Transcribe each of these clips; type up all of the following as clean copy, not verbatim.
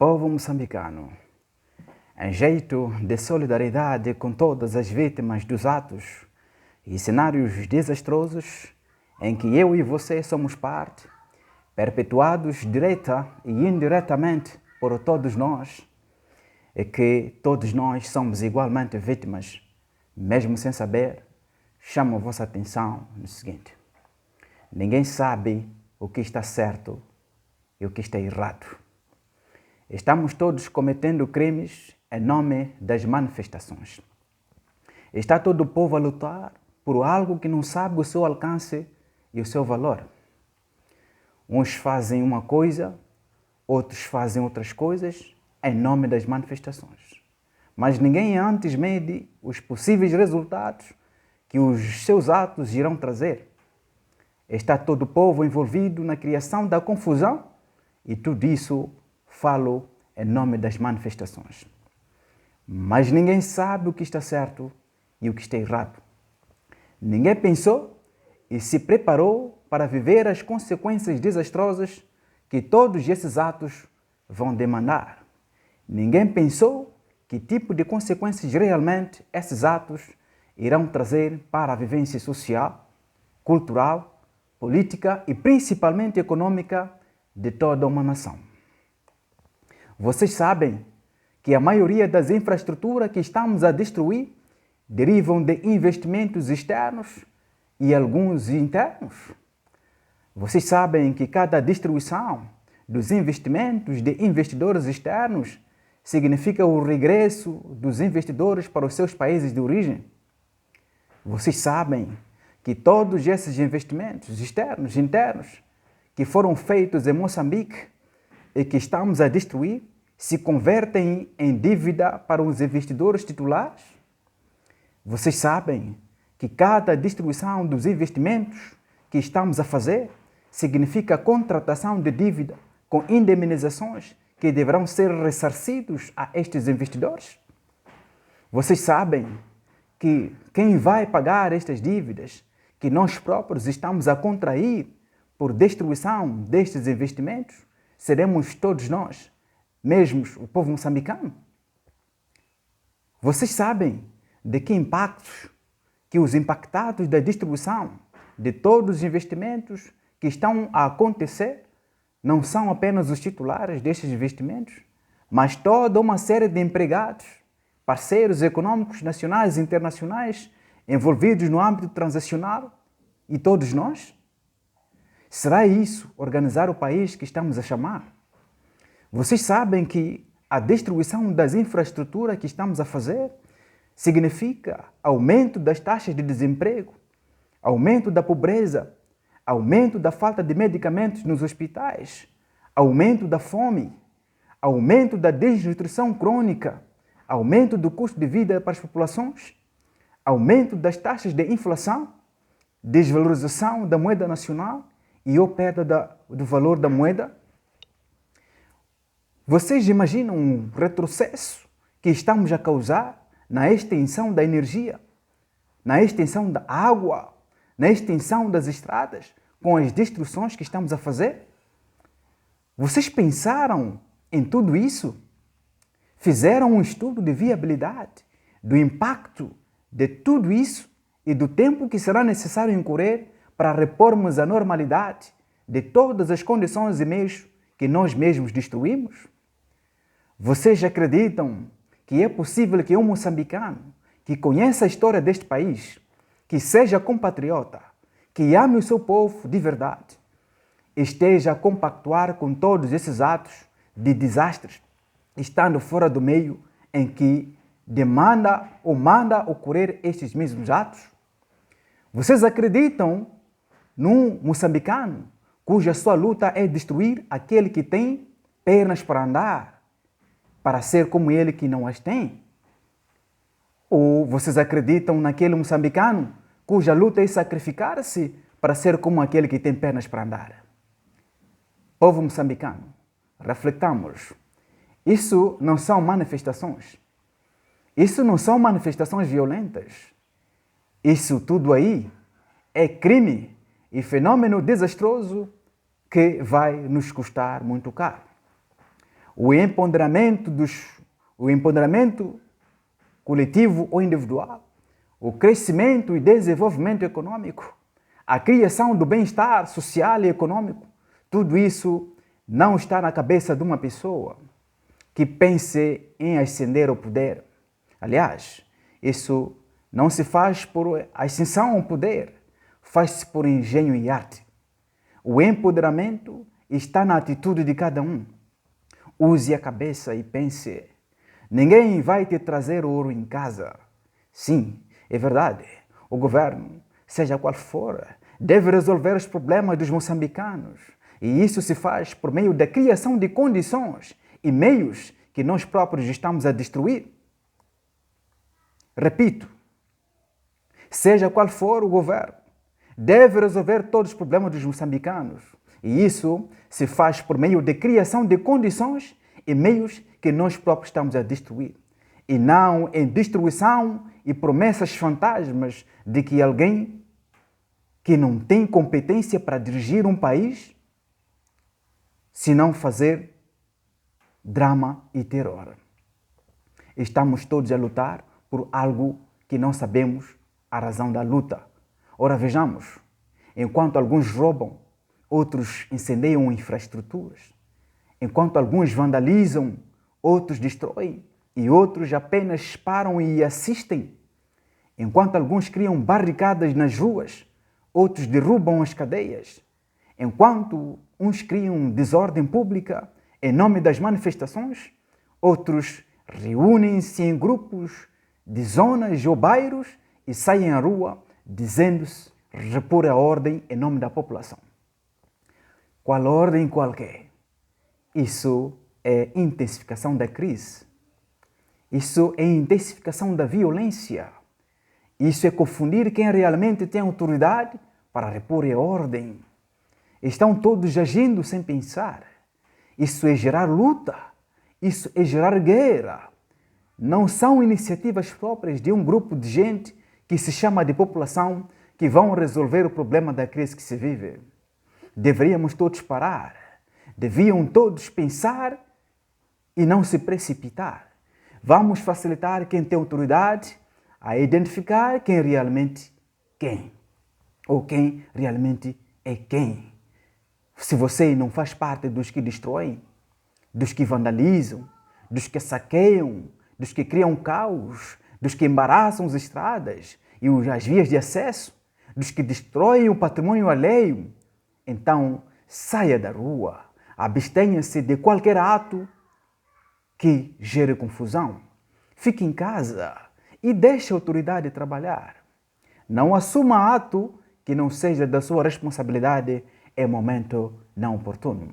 Povo moçambicano, em jeito de solidariedade com todas as vítimas dos atos e cenários desastrosos em que eu e você somos parte, perpetuados direta e indiretamente por todos nós, e que todos nós somos igualmente vítimas, mesmo sem saber, chamo a vossa atenção no seguinte: ninguém sabe o que está certo e o que está errado. Estamos todos cometendo crimes em nome das manifestações. Está todo o povo a lutar por algo que não sabe o seu alcance e o seu valor. Uns fazem uma coisa, outros fazem outras coisas em nome das manifestações. Mas ninguém antes mede os possíveis resultados que os seus atos irão trazer. Está todo o povo envolvido na criação da confusão e tudo isso falo em nome das manifestações. Mas ninguém sabe o que está certo e o que está errado. Ninguém pensou e se preparou para viver as consequências desastrosas que todos esses atos vão demandar. Ninguém pensou que tipo de consequências realmente esses atos irão trazer para a vivência social, cultural, política e principalmente econômica de toda uma nação. Vocês sabem que a maioria das infraestruturas que estamos a destruir derivam de investimentos externos e alguns internos. Vocês sabem que cada destruição dos investimentos de investidores externos significa o regresso dos investidores para os seus países de origem. Vocês sabem que todos esses investimentos externos e internos que foram feitos em Moçambique e que estamos a destruir se convertem em dívida para os investidores titulares? Vocês sabem que cada destruição dos investimentos que estamos a fazer significa a contratação de dívida com indemnizações que deverão ser ressarcidos a estes investidores? Vocês sabem que quem vai pagar estas dívidas que nós próprios estamos a contrair por destruição destes investimentos seremos todos nós, mesmo o povo moçambicano? Vocês sabem de que impactos que os impactados da destruição de todos os investimentos que estão a acontecer não são apenas os titulares destes investimentos, mas toda uma série de empregados, parceiros econômicos nacionais e internacionais envolvidos no âmbito transacional e todos nós? Será isso organizar o país que estamos a chamar? Vocês sabem que a destruição das infraestruturas que estamos a fazer significa aumento das taxas de desemprego, aumento da pobreza, aumento da falta de medicamentos nos hospitais, aumento da fome, aumento da desnutrição crônica, aumento do custo de vida para as populações, aumento das taxas de inflação, desvalorização da moeda nacional e ou perda do valor da moeda? Vocês imaginam um retrocesso que estamos a causar na extensão da energia, na extensão da água, na extensão das estradas, com as destruições que estamos a fazer? Vocês pensaram em tudo isso? Fizeram um estudo de viabilidade, do impacto de tudo isso e do tempo que será necessário incorrer para repormos a normalidade de todas as condições e meios que nós mesmos destruímos? Vocês acreditam que é possível que um moçambicano que conheça a história deste país, que seja compatriota, que ame o seu povo de verdade, esteja a compactuar com todos esses atos de desastres, estando fora do meio em que demanda ou manda ocorrer estes mesmos atos? Vocês acreditam num moçambicano cuja sua luta é destruir aquele que tem pernas para andar, para ser como ele que não as tem? Ou vocês acreditam naquele moçambicano cuja luta é sacrificar-se para ser como aquele que tem pernas para andar? Povo moçambicano, refletamos. Isso não são manifestações. Isso não são manifestações violentas. Isso tudo aí é crime e fenômeno desastroso que vai nos custar muito caro. o empoderamento coletivo ou individual, o crescimento e desenvolvimento econômico, a criação do bem-estar social e econômico, tudo isso não está na cabeça de uma pessoa que pense em ascender ao poder. Aliás, isso não se faz por ascensão ao poder, faz-se por engenho e arte. O empoderamento está na atitude de cada um. Use a cabeça e pense. Ninguém vai te trazer ouro em casa. Sim, é verdade. O governo, seja qual for, deve resolver os problemas dos moçambicanos. E isso se faz por meio da criação de condições e meios que nós próprios estamos a destruir. Repito, seja qual for o governo, deve resolver todos os problemas dos moçambicanos. E isso se faz por meio da criação de condições e meios que nós próprios estamos a destruir. E não em destruição e promessas fantasmas de que alguém que não tem competência para dirigir um país, se não fazer drama e terror. Estamos todos a lutar por algo que não sabemos a razão da luta. Ora, vejamos, enquanto alguns roubam, outros incendiam infraestruturas. Enquanto alguns vandalizam, outros destroem e outros apenas param e assistem. Enquanto alguns criam barricadas nas ruas, outros derrubam as cadeias. Enquanto uns criam desordem pública em nome das manifestações, outros reúnem-se em grupos de zonas ou bairros e saem à rua dizendo-se repor a ordem em nome da população. Qual ordem qualquer? Isso é intensificação da crise. Isso é intensificação da violência. Isso é confundir quem realmente tem autoridade para repor a ordem. Estão todos agindo sem pensar. Isso é gerar luta. Isso é gerar guerra. Não são iniciativas próprias de um grupo de gente que se chama de população que vão resolver o problema da crise que se vive. Deveríamos todos parar. Deviam todos pensar e não se precipitar. Vamos facilitar quem tem autoridade a identificar quem realmente quem. Ou quem realmente é quem. Se você não faz parte dos que destroem, dos que vandalizam, dos que saqueiam, dos que criam caos, dos que embaraçam as estradas e as vias de acesso, dos que destroem o patrimônio alheio, então saia da rua, abstenha-se de qualquer ato que gere confusão. Fique em casa e deixe a autoridade trabalhar. Não assuma ato que não seja da sua responsabilidade em momento não oportuno.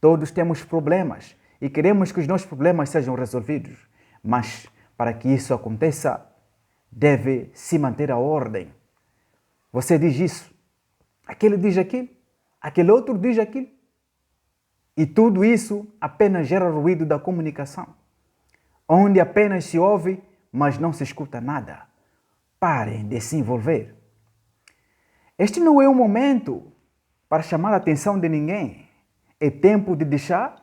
Todos temos problemas e queremos que os nossos problemas sejam resolvidos, mas para que isso aconteça, deve se manter a ordem. Você diz isso, aquele diz aquilo, aquele outro diz aquilo. E tudo isso apenas gera ruído da comunicação, onde apenas se ouve, mas não se escuta nada. Parem de se envolver. Este não é o momento para chamar a atenção de ninguém. É tempo de deixar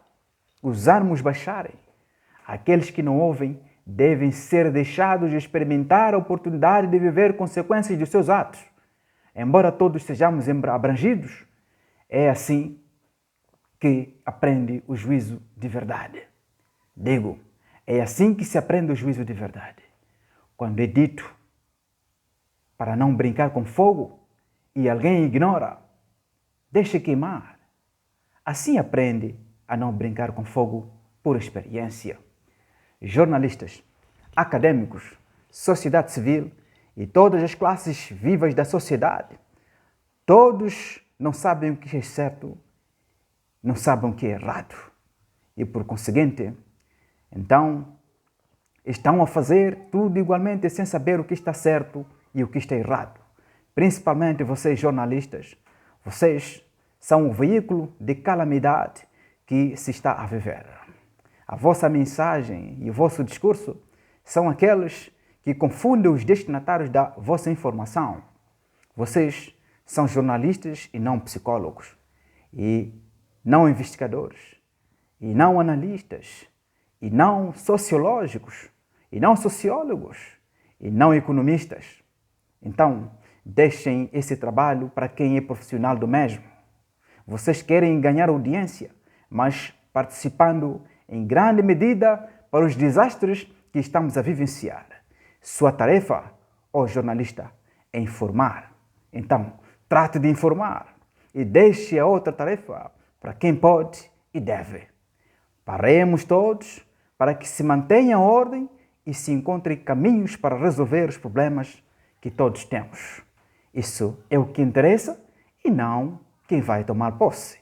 os ânimos baixarem. Aqueles que não ouvem devem ser deixados experimentar a oportunidade de viver consequências dos seus atos. Embora todos sejamos abrangidos, é assim que aprende o juízo de verdade. Digo, é assim que se aprende o juízo de verdade. Quando é dito para não brincar com fogo e alguém ignora, deixe queimar. Assim aprende a não brincar com fogo por experiência. Jornalistas, acadêmicos, sociedade civil e todas as classes vivas da sociedade, todos não sabem o que é certo, não sabem o que é errado. E por conseguinte, então, estão a fazer tudo igualmente sem saber o que está certo e o que está errado. Principalmente vocês jornalistas, vocês são o veículo de calamidade que se está a viver. A vossa mensagem e o vosso discurso são aqueles que confundem os destinatários da vossa informação. Vocês são jornalistas e não psicólogos, e não investigadores, e não analistas, e não sociológicos, e não sociólogos, e não economistas. Então, deixem esse trabalho para quem é profissional do mesmo. Vocês querem ganhar audiência, mas participando em grande medida para os desastres que estamos a vivenciar. Sua tarefa, ó jornalista, é informar. Então, trate de informar e deixe a outra tarefa para quem pode e deve. Paremos todos para que se mantenha a ordem e se encontrem caminhos para resolver os problemas que todos temos. Isso é o que interessa e não quem vai tomar posse.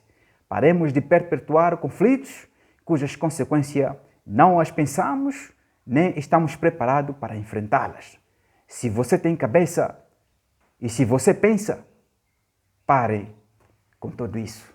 Paremos de perpetuar conflitos cujas consequências não as pensamos nem estamos preparados para enfrentá-las. Se você tem cabeça e se você pensa, pare com tudo isso.